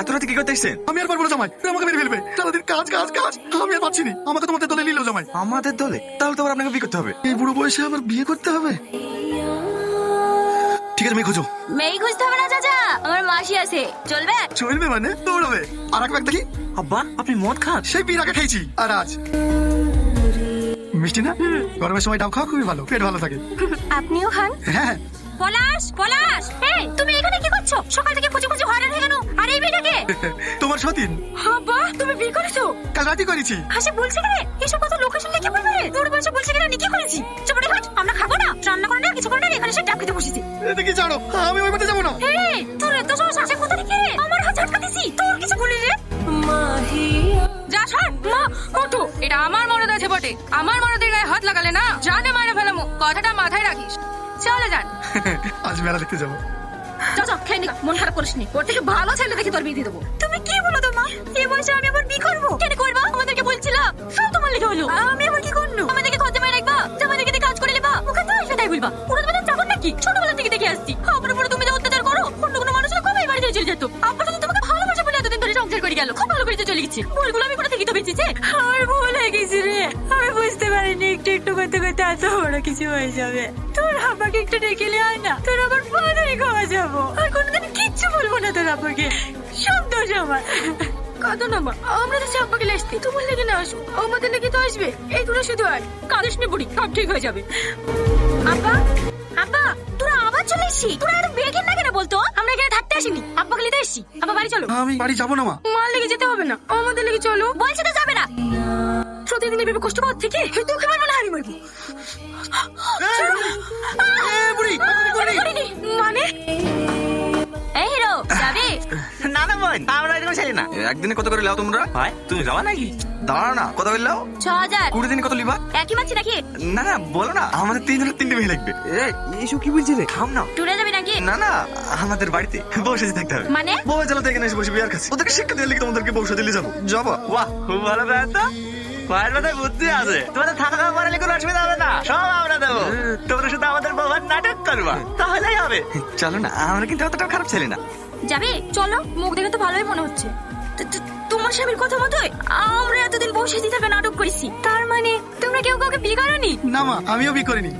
এত রাতে কি করতে এসেছেন? আমি আর পারবো না জামাই, আমাকে মেরে ফেলবে। সারাদিন কাজ কাজ কাজ, আমি আর পারছি না। আমাকে তোমাদের দলে নিল জামাই। আমাদের দলে? তাহলে তো আবার আপনাকে বিয়ে করতে হবে। এই বুড়ো বয়সে আবার বিয়ে করতে হবে? ঠিক আছে, মেয়ে খোঁজো। মেয়ে খুঁজতে হবে না চাচা, আমার মাসি আছে, চলবে? চলবে মানে দৌড়াবে। আর এক ব্যাগ দেখি। আব্বা আপনি মদ খান? সেই বিয়ের আগে খাইছি। আর আজ মিষ্টি না? গরমের সময় ডাব খাওয়া খুবই ভালো, পেট ভালো থাকে। আপনিও খান। হ্যাঁ। পলাশ পলাশ, এই তুমি এখানে কি করছো? সকাল থেকে খুঁজে খুঁজে হয়রান হয়ে গেল। আর এই মেয়েটাকে? তোমার সতীন। বাবা তুমি বিয়ে করেছো? কাল রাতে করেছি। হাসি বলছে কেন এসব কথা? লোকেশন লিখে বলবে রে? তোর বলছে বলছে কেন কি করেছি? চুপড়ে হাট, আমরা খাবো না, রান্না করে না, কিছু করে না, এখানে সে ডাব খেতে বসেছি। এদিকে ছাড়ো, আমি ওই বাড়িতে যাবো না। এই তোর এত সাহস আছে কোথা থেকে রে? আমার হাত ঝটকাতেছি, তোর কিছু বলি রে? যা ছাড় মা, ওঠো। এটা আমার মরদ আছে বটে, আমার মরদের গায়ে হাত লাগালে না জানে মারা ফেলামো। কথাটা মাথায় রাখিস। চলে যান। আজ মেলা দেখতে যাবো। চাচা খেয়ে নি, মন খারাপ করিস নি, ওর থেকে ভালো ছেলে দেখে তোর বিয়ে দিয়ে দেবো। তুমি কি বলো তো মা? এই বয়সে আমি আবার বিয়ে করবো? কেন করবা? আমাদেরকে বলছিলাম সব তোমার লেগে হলো। আমি আবার কি করলো? আমাদেরকে খরচা মাই রাখবা, জামাইদেরকে দিয়ে কাজ করে নেবা, ওখানে তো আসবে তাই বলবা। পুরো বেলা যাবো নাকি? ছোটবেলা থেকে দেখে আসছি আমার উপরে তুমি যে অত্যাচার করো, অন্য কোনো মানুষের কবে বাড়ি থেকে চলে যেত। আব্বা তো তোমাকে ভালোবাসে বলে এতদিন ধরে সংসার করে গেল, খুব ভালো করে চলে গেছে। ভুলগুলো আমি করে থেকে তো বেঁচেছে। আমার ভুল হয়ে গেছে রে, আমি বুঝতে পারিনি একটু একটু করতে করতে এত বড় কিছু হয়ে যাবে। তোর আব্বাকে একটু ডেকে নিয়ে আয় না, তোর আবার ফাদারে খাওয়া যাবো। আর কোনোদিন কিচ্ছু বলবো না তোর আব্বাকে, সব দোষ আমার। কাঁদো না মা, আমরা তো আব্বাকে আসতে তোমার লেগে না আসো, আমাদের লেগে তো আসবে। এই তোরা শুধু আয়, কাঁদিস নি বুড়ি, সব ঠিক হয়ে যাবে। আব্বা আব্বা তোরা আবার চলে এসছি? তোরা এত বেগে না কেন বলতো? আমরা এখানে থাকতে আসিনি, আব্বাকে নিতে এসছি। আব্বা বাড়ি চলো। আমি বাড়ি যাবো না মা। মার লেগে যেতে হবে না, আমাদের লেগে চলো। বলছে তো যাবে না। প্রতিদিন এভাবে কষ্ট পাওয়ার থেকে তোকে মারবো না, আমি মরবো। মানে এই হিরো যাবে? না না বোন, আমরা এরকম ছেলে না। একদিনে কত করে লাও তোমরা? ভাই তুমি যাবা নাকি? দাঁড়া না, কত করে লাও? 6000। 20 দিনে কত লিবা? একই মাছি নাকি? না না বলো না, আমাদের 3 জনের 3টে মেয়ে লাগবে। এইসব কি বলছিস রে? খাম না। টুরে যাবে নাকি? না না, আমাদের বাড়িতে বউ সাজে থাকতে হবে। মানে? বউ জ্বালাতে এখানে এসে বসে বিয়ার কাছে ওদেরকে শিক্ষা দিয়ে তোমাদেরকে বউ সাজে যাবো। যাবো? বাহ খুব ভালো প্ল্যান তো। ভাইয়ের মাথায় বুদ্ধি আছে। তোমাদের থাকা খাওয়া পড়ালে কোনো অসুবিধা হবে না, সব আমরা দেবো। তোমরা শুধু আমাদের বউভার নাটক করবা, তাহলেই হবে। চলো না, আমরা কিন্তু অতটা খারাপ ছেলে না। যাবে? চলো, মুখ দেখে তো ভালোই মনে হচ্ছে। তোমার স্বামীর কথা মতোই আমরা এতদিন বসে থাকা নাটক করেছি। তার মানে তোমরা কেউ কাউকে বিয়ে করোনি? না মা, আমিও বিয়ে করিনি।